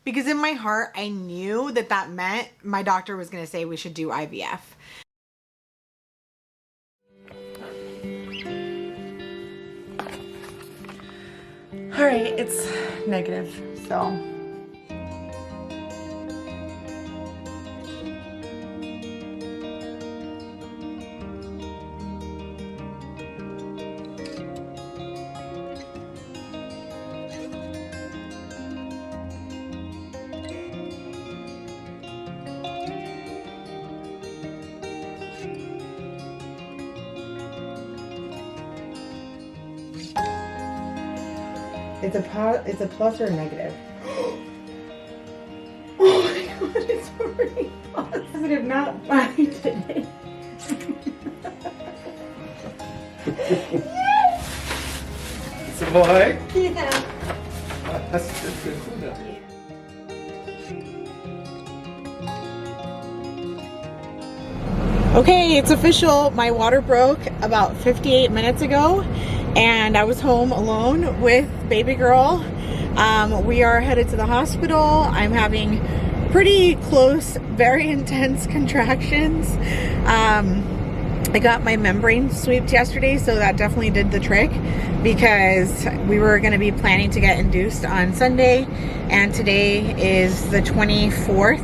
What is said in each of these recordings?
because in my heart, I knew that that meant my doctor was going to say we should do IVF. All right, it's negative, so. It's a plus or a negative. Oh my god, it's already positive, not fine today. Yes! It's a boy? Yeah. That's good. Okay, it's official. My water broke about 58 minutes ago, and I was home alone with baby girl. We are headed to the hospital. I'm having pretty close, very intense contractions. I got my membrane sweeped yesterday, so that definitely did the trick, because we were going to be planning to get induced on Sunday, and today is the 24th,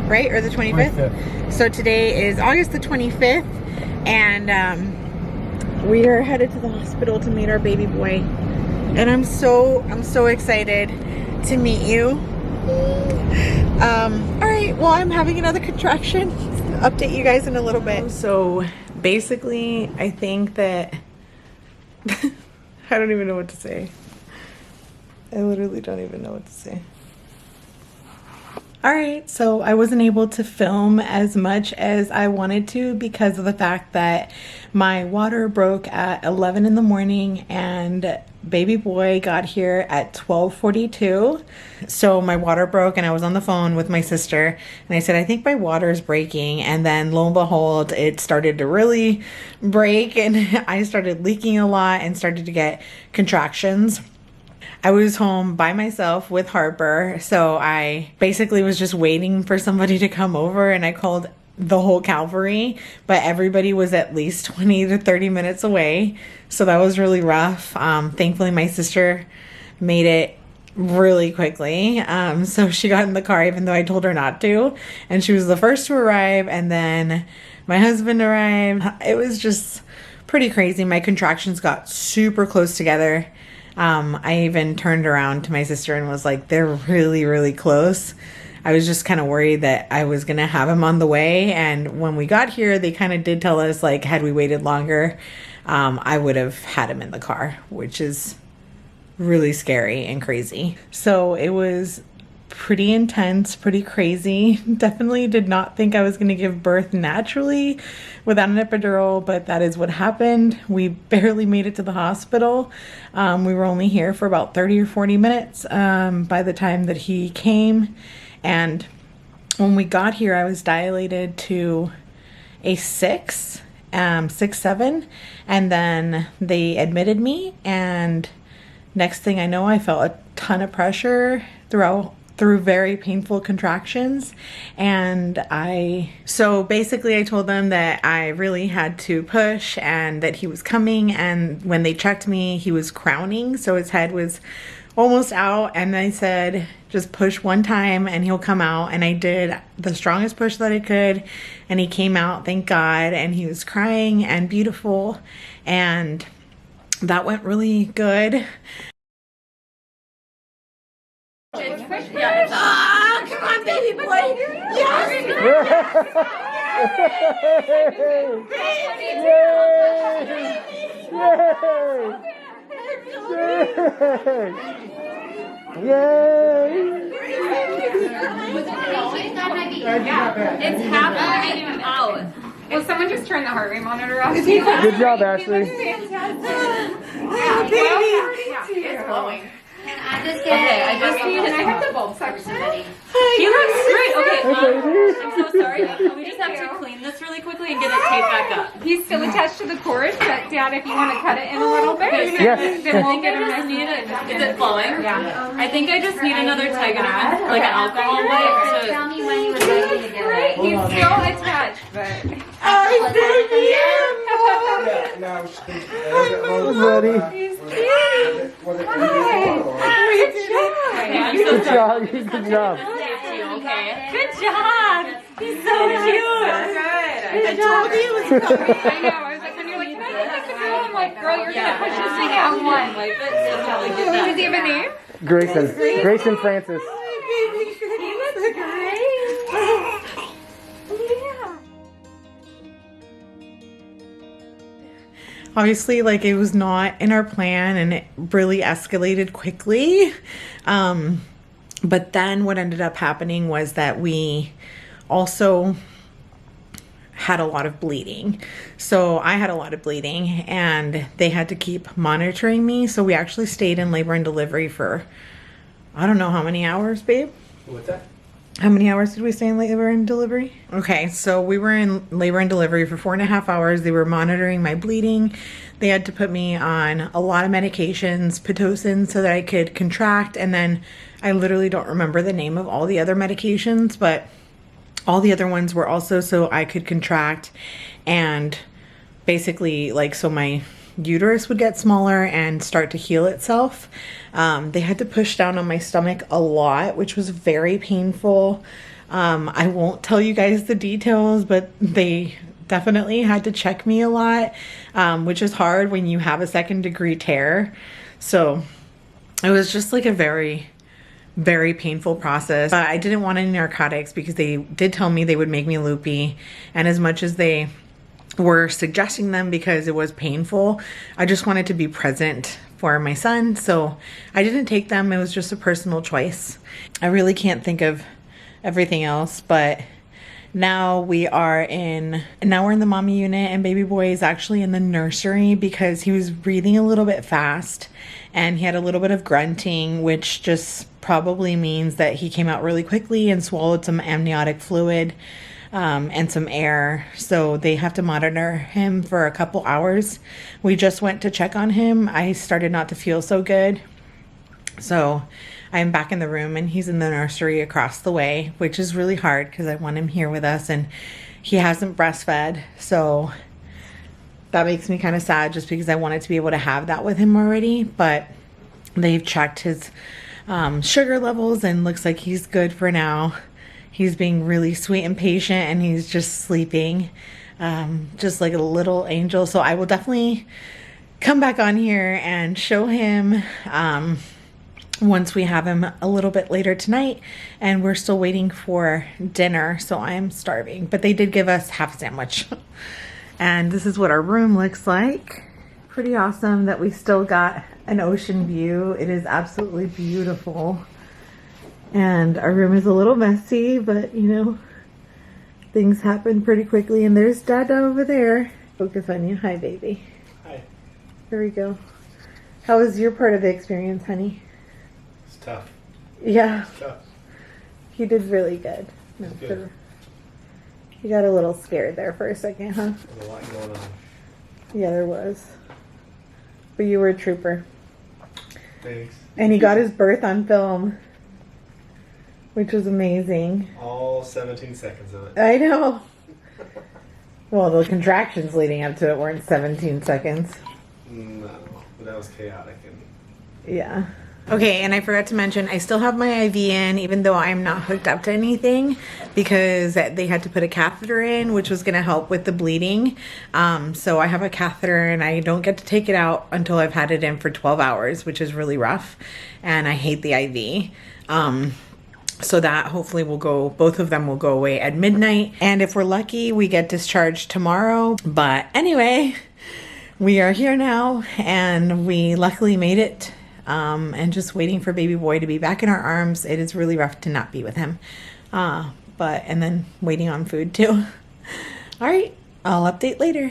right? Or the 25th? 25th. So today is August the 25th, and we are headed to the hospital to meet our baby boy. And I'm so excited to meet you. All right, well, I'm having another contraction. Update you guys in a little bit. So basically, I think that I don't even know what to say. I literally don't even know what to say. All right, so I wasn't able to film as much as I wanted to because of the fact that my water broke at 11 in the morning and baby boy got here at 12:42. So my water broke and I was on the phone with my sister and I said, I think my water is breaking. And then lo and behold, it started to really break and I started leaking a lot and started to get contractions. I was home by myself with Harper, so I basically was just waiting for somebody to come over, and I called the whole Calvary, but everybody was at least 20 to 30 minutes away, so that was really rough. Thankfully, my sister made it really quickly, so she got in the car even though I told her not to, and she was the first to arrive, and then my husband arrived. It was just pretty crazy. My contractions got super close together. I even turned around to my sister and was like, they're really, really close. I was just kind of worried that I was going to have him on the way. And when we got here, they kind of did tell us, like, had we waited longer, I would have had him in the car, which is really scary and crazy. So it was pretty intense, pretty crazy. Definitely did not think I was going to give birth naturally without an epidural, but that is what happened. We barely made it to the hospital. We were only here for about 30 or 40 minutes by the time that he came. And when we got here, I was dilated to a 6, 7, and then they admitted me, and next thing I know, I felt a ton of pressure through very painful contractions. And so basically I told them that I really had to push and that he was coming, and when they checked me, he was crowning, so his head was almost out, and I said, just push one time and he'll come out. And I did the strongest push that I could, and he came out, thank God, and he was crying and beautiful, and that went really good. Ah, come on, baby boy. Yes. It's happening out. Will someone just turn the heart rate monitor off? Good job, Ashley. Oh, baby. It's blowing. I just Okay, I just need. Can I have the bulb section? He looks great. Okay, I'm so sorry. We just have to clean this really quickly and get it taped back up. He's still attached to the cord, but Dad, if you want to cut it in a little bit, Yes. then we'll I get him just need nice. it. Is it flowing? Yeah. I think I just need another Tigener, like an alcohol wipe Tell to. me when you was ready to get Great, it. he's still attached, but Yeah, no, I'm ready. he's cute. I'm so Good sorry. job. Good job. Okay. Good job. He's so cute. I told you it was coming. I know. I was like, when you're like, can I take the control? I'm like, girl, you're gonna push this thing out one. Wipe it so that we get that. Does he have a name? Grayson Francis. He looks great. Yeah. Obviously, like, it was not in our plan and it really escalated quickly. But then what ended up happening was that we also had a lot of bleeding. So I had a lot of bleeding and they had to keep monitoring me. So we actually stayed in labor and delivery for, I don't know how many hours, babe. What's that? How many hours did we stay in labor and delivery? Okay, so we were in labor and delivery for 4.5 hours. They were monitoring my bleeding. They had to put me on a lot of medications, Pitocin, so that I could contract. And then I literally don't remember the name of all the other medications, but all the other ones were also so I could contract and basically, like, so my uterus would get smaller and start to heal itself. They had to push down on my stomach a lot, which was very painful. I won't tell you guys the details, but they definitely had to check me a lot, which is hard when you have a 2nd-degree tear. So it was just like a very, very painful process. But I didn't want any narcotics because they did tell me they would make me loopy. And as much as they were suggesting them because it was painful, I just wanted to be present for my son. So I didn't take them. It was just a personal choice. I really can't think of everything else, but now we're in the mommy unit and baby boy is actually in the nursery because he was breathing a little bit fast and he had a little bit of grunting, which just probably means that he came out really quickly and swallowed some amniotic fluid and some air. So they have to monitor him for a couple hours. We just went to check on him. I started not to feel so good. So I'm back in the room and he's in the nursery across the way, which is really hard because I want him here with us and he hasn't breastfed. So that makes me kind of sad just because I wanted to be able to have that with him already. But they've checked his sugar levels and looks like he's good for now. He's being really sweet and patient and he's just sleeping, just like a little angel. So I will definitely come back on here and show him once we have him a little bit later tonight. And we're still waiting for dinner, so I am starving. But they did give us half a sandwich. And this is what our room looks like. Pretty awesome that we still got an ocean view. It is absolutely beautiful. And our room is a little messy, but you know, things happen pretty quickly. And there's Dada over there. Focus on you. Hi, baby. Hi. There we go. How was your part of the experience, honey? It's tough. Yeah, It's tough. you did really good. No, It's good. you got a little scared there for a second, huh? There's a lot going on. Yeah, there was. But you were a trooper. Thanks. And he got his birth on film, which was amazing. All 17 seconds of it. I know. Well, the contractions leading up to it weren't 17 seconds. No, but that was chaotic. And Yeah. Okay, and I forgot to mention, I still have my IV in, even though I'm not hooked up to anything, because they had to put a catheter in, which was going to help with the bleeding. So I have a catheter, and I don't get to take it out until I've had it in for 12 hours, which is really rough, and I hate the IV. So that hopefully will go, both of them will go away at midnight. And if we're lucky, we get discharged tomorrow. But anyway, we are here now, and we luckily made it. And just waiting for baby boy to be back in our arms. It is really rough to not be with him. And then waiting on food too. All right, I'll update later.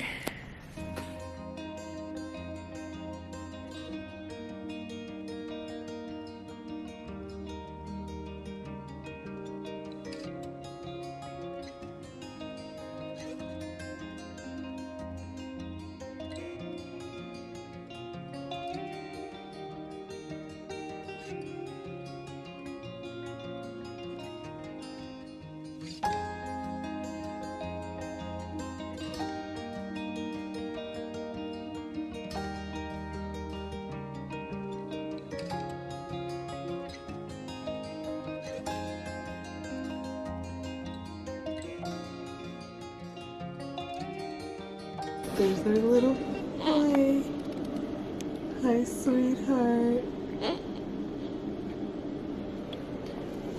There's our little boy. Hi, sweetheart.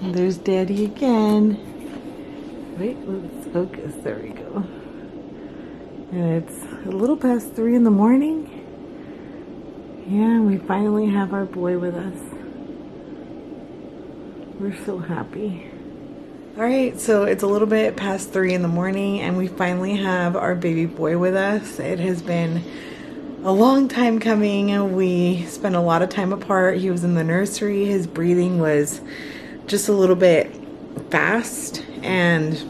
And there's Daddy again. Wait, let's focus. There we go. And it's a little past 3 in the morning. Yeah, we finally have our boy with us. We're so happy. All right, so it's a little bit past 3 in the morning and we finally have our baby boy with us. It has been a long time coming. We spent a lot of time apart. He was in the nursery. His breathing was just a little bit fast and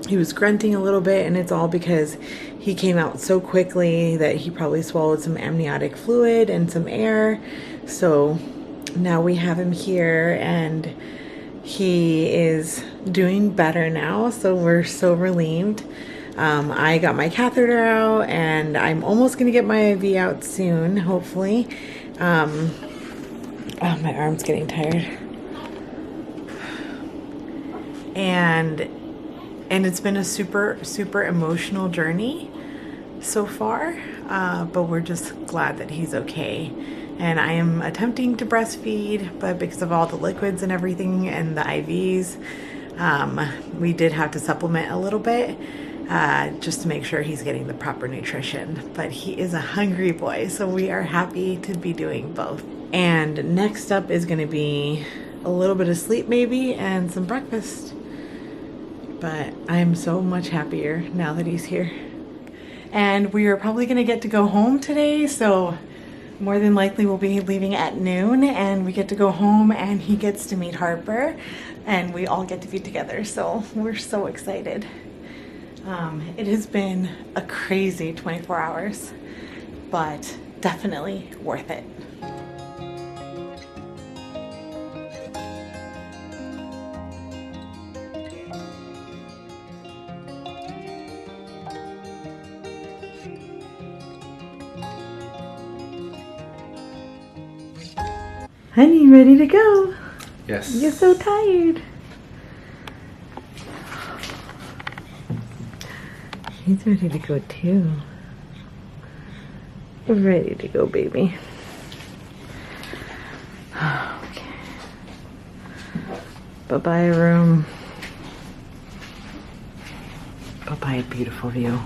he was grunting a little bit, and it's all because he came out so quickly that he probably swallowed some amniotic fluid and some air. So now we have him here and he is doing better now, so we're so relieved. I got my catheter out and I'm almost gonna get my IV out soon, hopefully. Oh, my arm's getting tired. And it's been a super emotional journey so far, but we're just glad that he's okay. And I am attempting to breastfeed, but because of all the liquids and everything and the IVs, we did have to supplement a little bit, just to make sure he's getting the proper nutrition. But he is a hungry boy, so we are happy to be doing both. And next up is gonna be a little bit of sleep maybe and some breakfast. But I'm so much happier now that he's here. And we are probably gonna get to go home today, so more than likely we'll be leaving at noon and we get to go home and he gets to meet Harper and we all get to be together, so we're so excited. It has been a crazy 24 hours, but definitely worth it. Honey, ready to go? Yes. You're so tired. He's ready to go too. We're ready to go, baby. Okay. Bye-bye, room. Bye-bye, beautiful view.